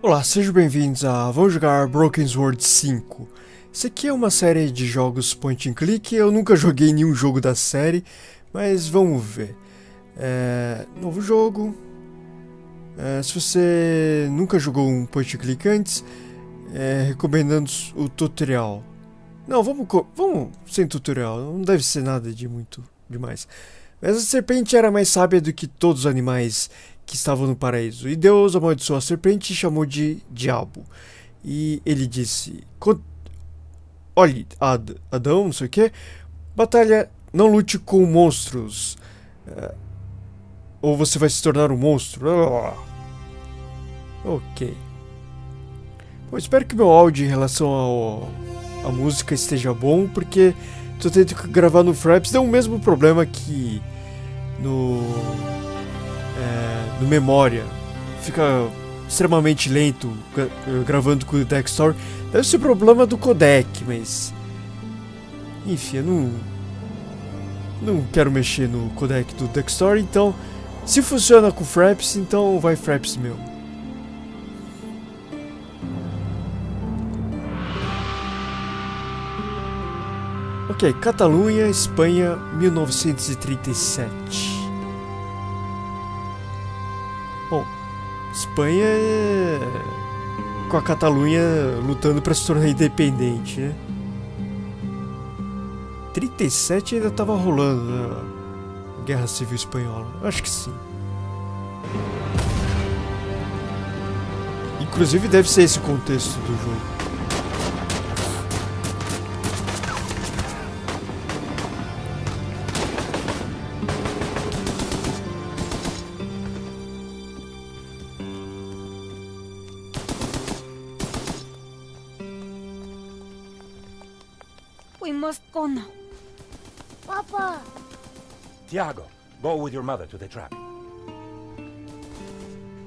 Olá, sejam bem-vindos a Vamos Jogar Broken Sword 5. Isso aqui é uma série de jogos point and click. Eu nunca joguei nenhum jogo da série, mas vamos ver. Novo jogo. Se você nunca jogou um point and click antes, recomendando o tutorial. Não, vamos sem tutorial, não deve ser nada de muito demais. Mas a serpente era mais sábia do que todos os animais que estavam no paraíso. E Deus amaldiçoou a serpente e chamou de diabo. E ele disse: olhe, Adão, não sei o que, batalha, não lute com monstros. Ou você vai se tornar um monstro. Ok. Bom, espero que meu áudio em relação à música esteja bom, porque tô tendo que gravar no Fraps. Deu o mesmo problema que no memória. Fica extremamente lento gravando com o Dextor. Deve ser problema do codec, mas enfim, eu não quero mexer no codec do Dextor, então se funciona com Fraps, então vai Fraps meu. Ok, Catalunha, Espanha, 1937. Bom, Espanha com a Catalunha lutando para se tornar independente, né? 37 ainda tava rolando, né? A Guerra Civil Espanhola, acho que sim. Inclusive deve ser esse o contexto do jogo. We must go now. Papa! Tiago, go with your mother to the trap.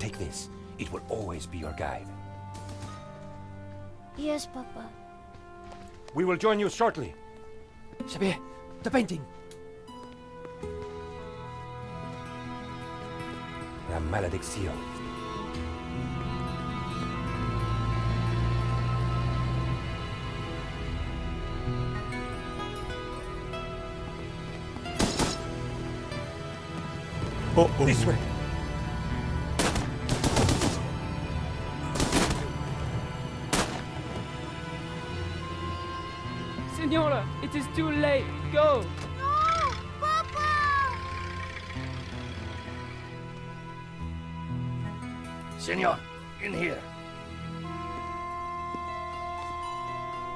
Take this. It will always be your guide. Yes, Papa. We will join you shortly. Xavier, the painting. La Malédiction. This way. Senora, it is too late. Go. No! Papa! Senor, in here.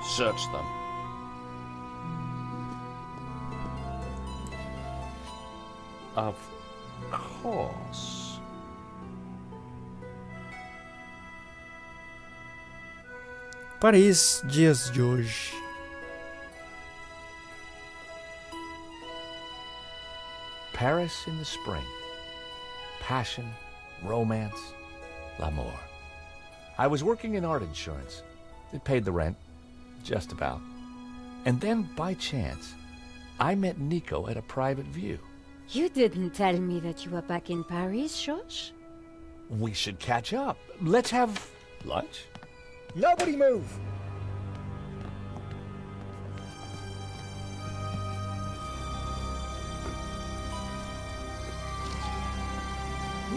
Search them. Of course. Paris, dias de hoje. Paris in the spring. Passion, romance, l'amour. I was working in art insurance. It paid the rent, just about. And then, by chance, I met Nico at a private view. You didn't tell me that you were back in Paris, Josh? We should catch up. Let's have lunch. Nobody move.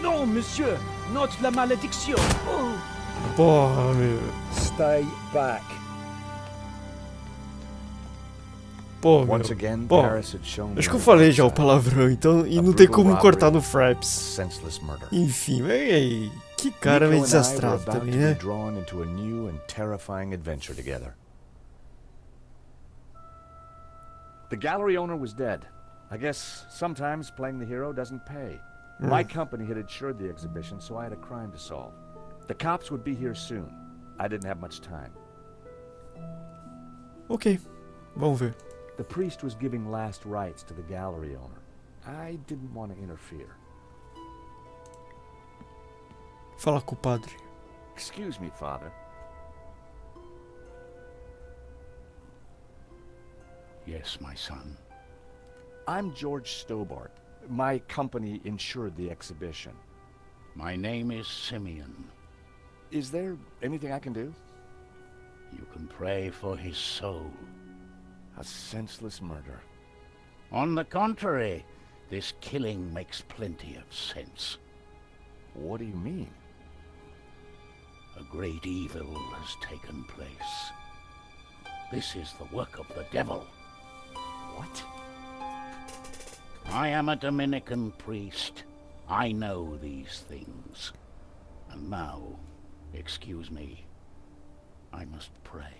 Non, monsieur, not la malédiction. Oh. Porra, meu. Stay back. Pô, meu. Once again, Bom, Paris had shown me acho que eu the falei dark já o side. palavrão, então, e A não tem brutal como robbery, cortar no Fraps. senseless murder. Enfim, que cara meio Nico and I were desastrado about também, to né? be drawn into a new and terrifying adventure together. The gallery owner was dead. I guess sometimes playing the hero doesn't pay. My company had insured the exhibition, so I had a crime to solve. The cops would be here soon. I didn't have much time. Ok, vamos ver. The priest was giving last rites to the gallery owner. I didn't want to interfere. Fala com o padre. Excuse me, Father. Yes, my son. I'm George Stobart. My company insured the exhibition. My name is Simeon. Is there anything I can do? You can pray for his soul. A senseless murder. On the contrary, this killing makes plenty of sense. What do you mean? A great evil has taken place. This is the work of the devil. What? I am a Dominican priest. I know these things. And now, excuse me, I must pray.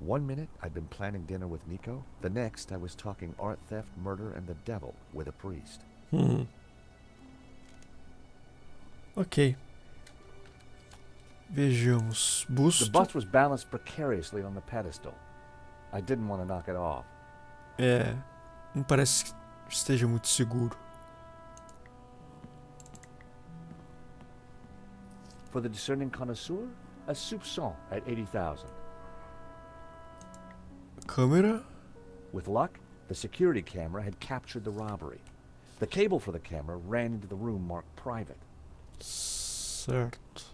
1 minute I'd been planning dinner with Nico. The next I was talking art theft, murder, and the devil with a priest. Ok. Vejamos. The Busto. bust was balanced precariously on the pedestal. I didn't want to knock it off. É. Não parece que esteja muito seguro. For the discerning connoisseur, a soupçon at 80,000. Câmera. With luck, the security camera had captured the robbery. The cable for the camera ran into the room marked private. Certo.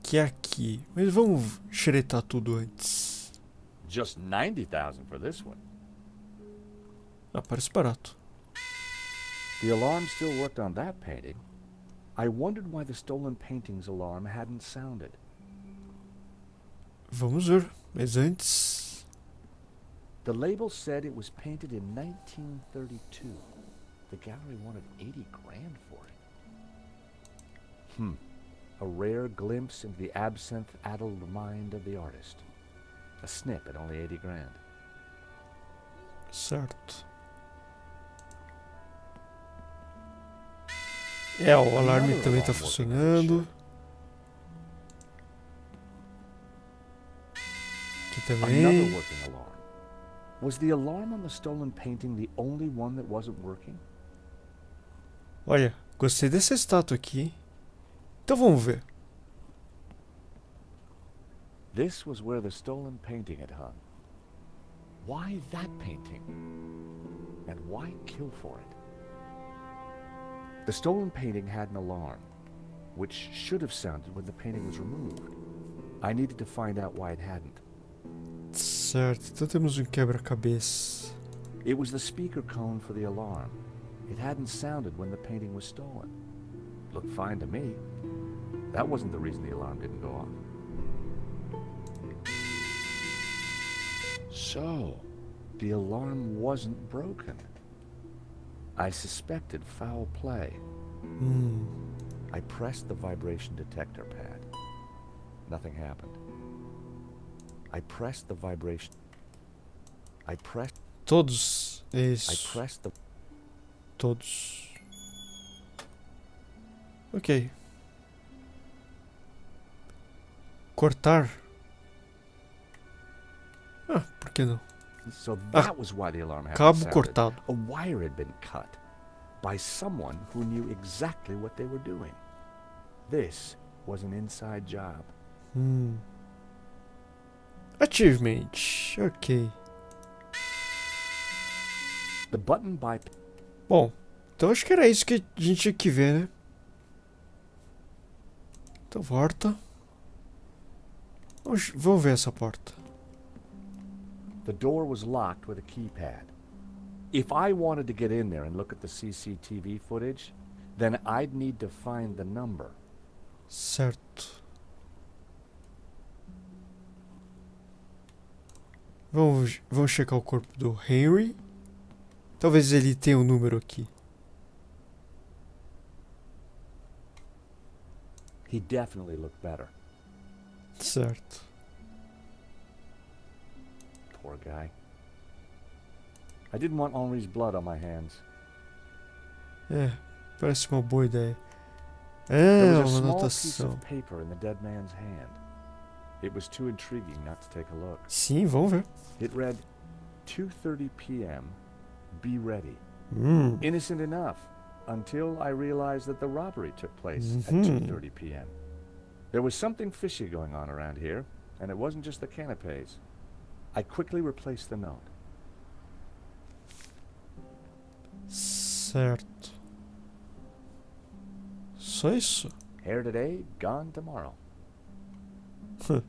Que é aqui. Mas vamos xeretar tudo antes. Just 90,000 for this one. Ah, parece barato. The alarm still worked on that painting. I wondered why the stolen painting's alarm hadn't sounded. Vamos ver. Mas antes... The label said it was painted in 1932. The gallery wanted 80 grand for it. A rare glimpse into the absinthe-addled mind of the artist. A snip at only 80 grand. Certo. É, o alarme também tá funcionando. Aqui Another também. working alarm. Was the alarm on the stolen painting the only one that wasn't working? Olha, gostei dessa estátua aqui. Então vamos ver. This was where the stolen painting had hung. Why that painting? And why kill for it? The stolen painting had an alarm, which should have sounded when the painting was removed. I needed to find out why it hadn't. Certo, então temos um quebra-cabeça. It was the speaker cone for the alarm. It hadn't sounded when the painting was stolen. Looked fine to me. That wasn't the reason the alarm didn't go off. So, the alarm wasn't broken. I suspected foul play. I pressed the vibration detector pad. Nothing happened. I pressed the vibration. Todos. I Isso. pressed the. Todos. Ok. Cortar. Ah, por que não? So that was why the alarm hadn't Cabo sounded. cortado. A wire had been cut by someone who knew exactly what they were doing. This was an inside job. Achievement. Ok. The button by. Bom, então acho que era isso que a gente tinha que ver, né? Então volta. Vamos ver essa porta. The door was locked with a keypad. If I wanted to get in there and look at the CCTV footage, then I'd need to find the number. Certo. Vamos checar o corpo do Henry. Talvez ele tenha um número aqui. He definitely looked better. Certo. Poor guy. I didn't want Henri's blood on my hands. É, parece uma boa ideia. There É, was a uma small piece anotação. of paper in the dead man's hand. It was too intriguing not to take a look. Sim, vamos ver. It read, 2:30 p.m. Be ready. Hum, Innocent enough, until I realized that the robbery took place at Mhm. 2:30 p.m. There was something fishy going on around here, and it wasn't just the canapes. I quickly replaced the note. certo. Só isso? Here today, gone tomorrow. Acho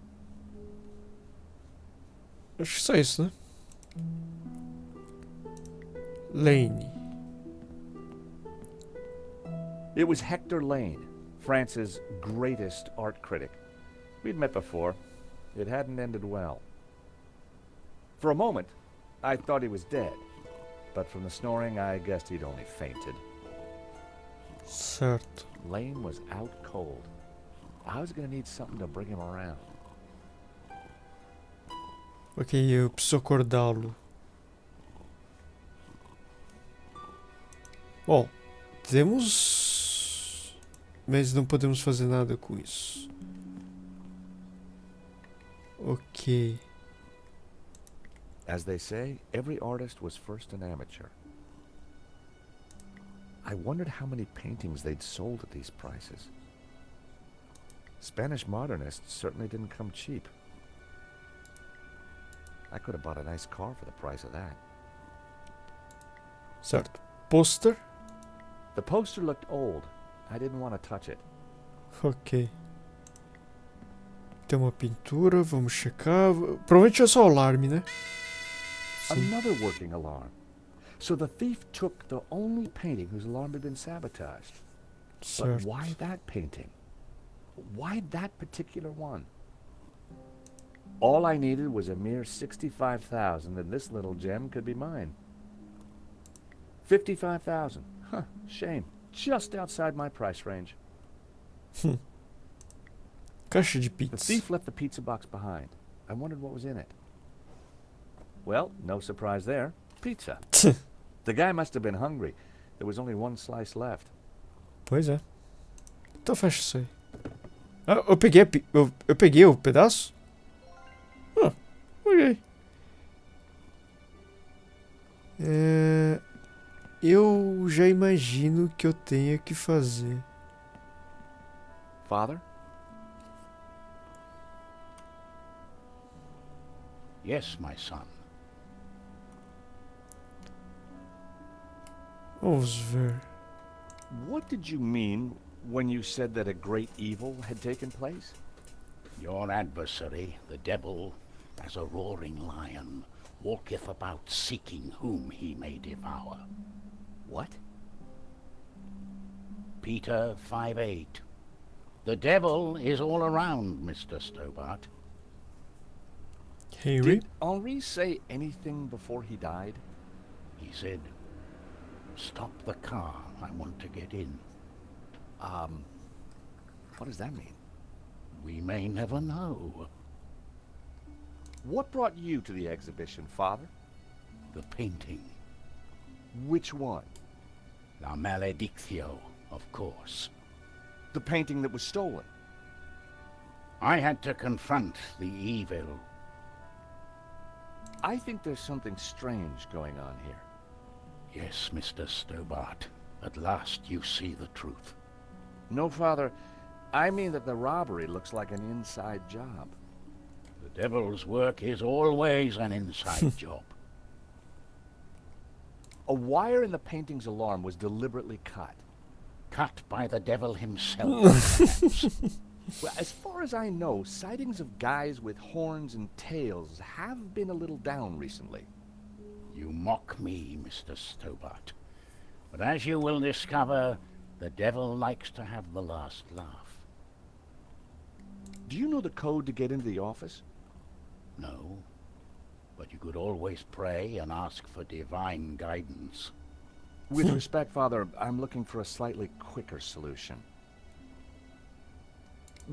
que só isso, né? Lane. It was Hector Lane, France's greatest art critic. We'd met before. It hadn't ended well. For a moment, I thought he was dead. But from the snoring, I guessed he'd only fainted. Certo. Lane was out cold. I was gonna need something to bring him around. Ok, eu preciso acordá-lo. Bom, temos... Mas não podemos fazer nada com isso. Ok. As they say, every artist was first an amateur. I wondered how many paintings they'd sold at these prices. Spanish modernists certainly didn't come cheap. I could have bought a nice car for the price of that. Certo. Pôster. The poster looked old. I didn't want to touch it. Ok. Tem uma pintura, vamos checar. Provavelmente é só o alarme, né? Sim. Another working alarm. So the thief took the only painting whose alarm had been sabotaged. But Certo. why that painting? Why that particular one? All I needed was a mere 65,000 and this little gem could be mine. 55,000. Huh, shame. Just outside my price range. Caixa de The pizza. thief left the pizza box behind. I wondered what was in it. Well, no surprise there. Pizza. The guy must have been hungry. There was only one slice left. Pois é. Então fecha isso aí. Ah, eu peguei, eu peguei o pedaço? Ah, ok. Eu já imagino que eu tenha que fazer. Father? Yes, my son. Vamos ver. What did you mean when you said that a great evil had taken place? Your adversary, the devil, as a roaring lion, walketh about seeking whom he may devour. What? Peter 5:8. The devil is all around, Mr. Stobart. Henry? Did Henri say anything before he died? He said, "Stop the car, I want to get in." What does that mean? We may never know. What brought you to the exhibition, Father? The painting. Which one? La Malédiction, of course. The painting that was stolen? I had to confront the evil. I think there's something strange going on here. Yes, Mr. Stobart. At last you see the truth. No, Father. I mean that the robbery looks like an inside job. The devil's work is always an inside job. A wire in the painting's alarm was deliberately cut. Cut by the devil himself, perhaps. Well, as far as I know, sightings of guys with horns and tails have been a little down recently. You mock me, Mr. Stobart. But as you will discover, the devil likes to have the last laugh. Do you know the code to get into the office? No, but you could always pray and ask for divine guidance. With respect, Father, I'm looking for a slightly quicker solution.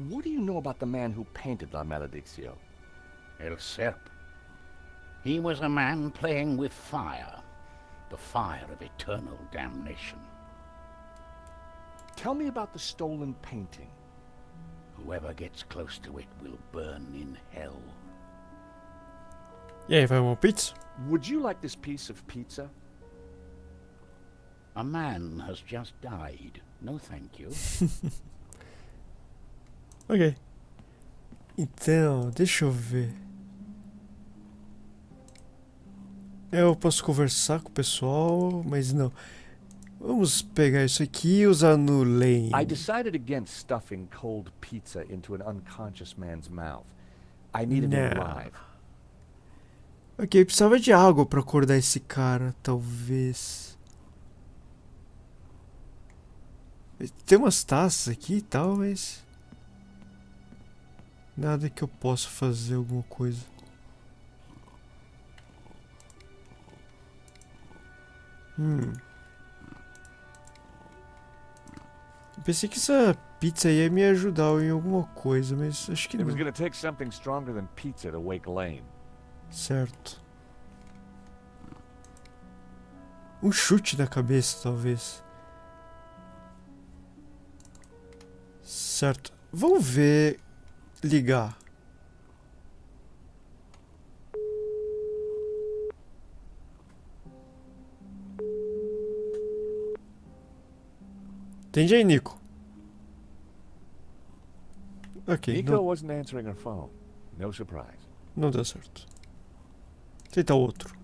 What do you know about the man who painted La Malédiction? El Serp. He was a man playing with fire, the fire of eternal damnation. Tell me about the stolen painting. Whoever gets close to it will burn in hell. E aí, vai uma pizza? Would you like this piece of pizza? A man has just died. No, thank you. Ok. Então, deixa eu ver. Eu posso conversar com o pessoal, mas não. Vamos pegar isso aqui e usar no Lane. I decided against stuffing cold pizza into an unconscious man's mouth. I needed him Não. alive. Ok, precisava de água pra acordar esse cara, talvez. Tem umas taças aqui e tal, mas... nada que eu possa fazer alguma coisa. Pensei que essa pizza ia me ajudar em alguma coisa, mas acho que It was não. gonna take something stronger than pizza to wake Lane. Certo. Um chute na cabeça, talvez. Certo. Vamos ver... ligar. Atende aí, Nico. Ok, Nico wasn't answering her phone. No surprise. não deu certo. Tentar outro.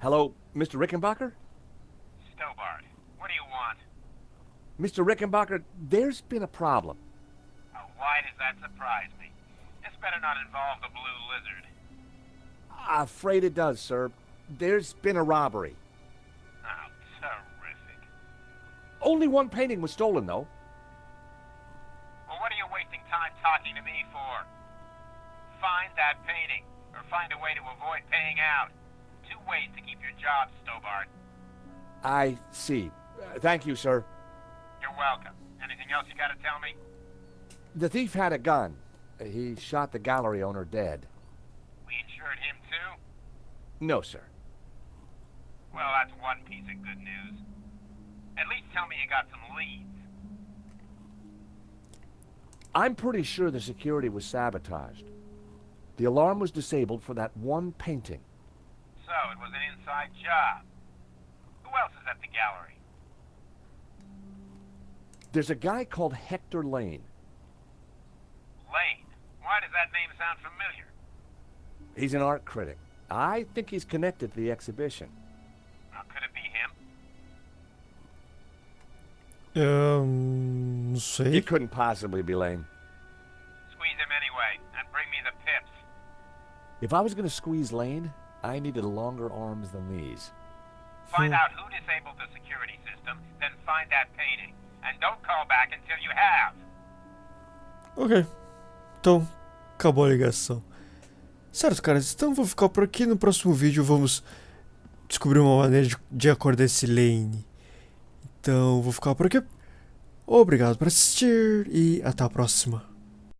Hello, Mr. Rickenbacker? Stobart, what do you want? Mr. Rickenbacker, there's been a problem. Why does that surprise me? This better not involve the Blue Lizard. Afraid it does, sir. There's been a robbery. Oh, terrific. Only one painting was stolen, though. Well, what are you wasting time talking to me for? Find that painting, or find a way to avoid paying out. Two ways to keep your job, Stobart. I see. Thank you, sir. You're welcome. Anything else you gotta tell me? The thief had a gun. He shot the gallery owner dead. We insured him too? No, sir. Well, that's one piece of good news. At least tell me you got some leads. I'm pretty sure the security was sabotaged. The alarm was disabled for that one painting. So, it was an inside job. Who else is at the gallery? There's a guy called Hector Lane. Lane. Why does that name sound familiar? He's an art critic. I think he's connected to the exhibition. Now, could it be him? Não sei. It couldn't possibly be Lane. Squeeze him anyway, and bring me the pips. If I was going to squeeze Lane, I needed longer arms than these. Find out who disabled the security system, then find that painting. And don't call back until you have. Ok. Então, acabou a ligação. Certo, caras. Então vou ficar por aqui. No próximo vídeo vamos descobrir uma maneira de acordar esse Lane. Então vou ficar por aqui. Obrigado por assistir e até a próxima.